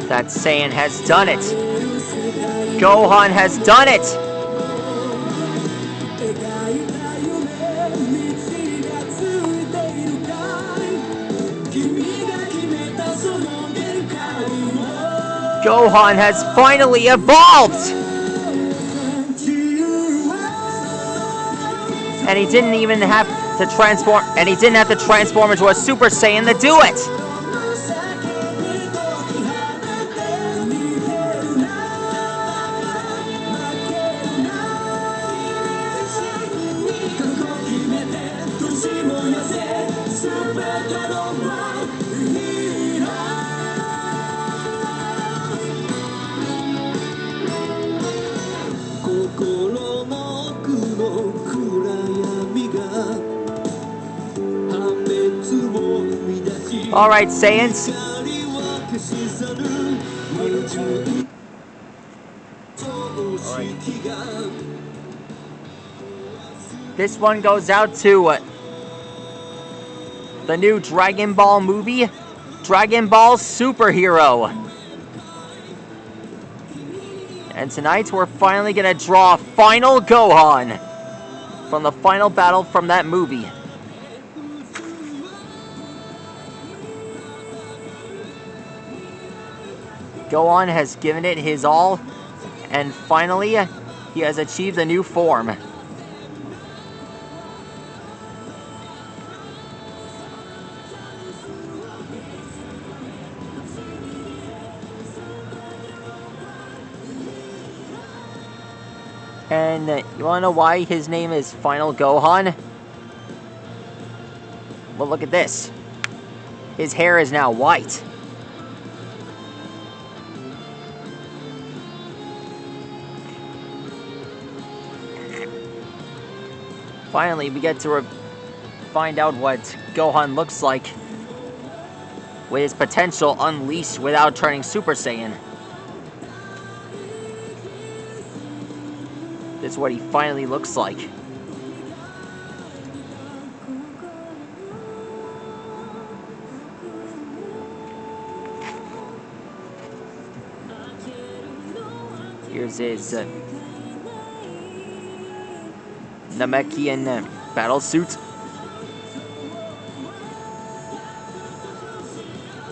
That Saiyan has done it. Gohan has done it. Gohan has finally evolved. And he didn't even have to transform, into a Super Saiyan to do it. All right, Saiyans. This one goes out to the new Dragon Ball movie, Dragon Ball Superhero. And tonight we're finally gonna draw Final Gohan from the final battle from that movie. Gohan has given it his all, and finally, he has achieved a new form. And you wanna know why his name is Final Gohan? Well, look at this. His hair is now white. Finally, we get to find out what Gohan looks like with his potential unleashed without turning Super Saiyan. This is what he finally looks like. Here's his Namekian battle suit.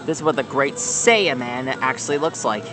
This is what the Great Saiyan Man actually looks like.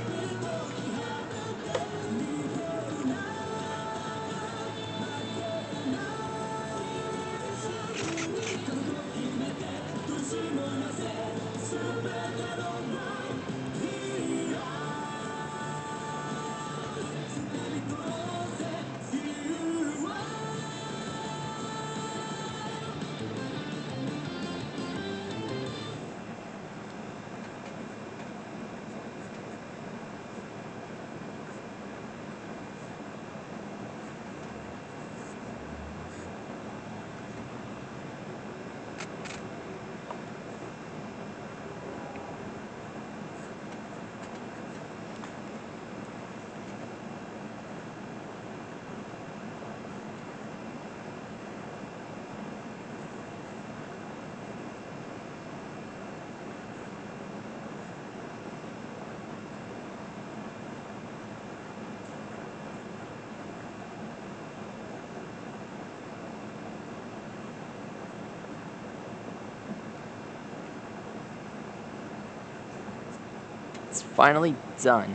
It's finally done.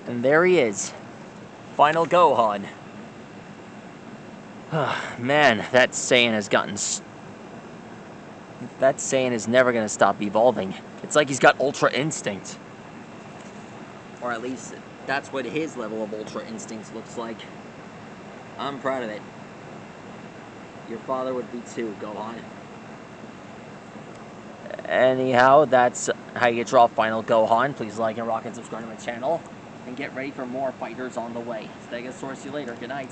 And there he is. Final Gohan. Man, that Saiyan has gotten... That Saiyan is never going to stop evolving. It's like he's got Ultra Instinct. Or at least, that's what his level of Ultra Instinct looks like. I'm proud of it. Your father would be too, Gohan. Anyhow, that's how you draw Final Gohan. Please like and rock and subscribe to my channel. And get ready for more fighters on the way. Stegosaurus, see you later. Good night.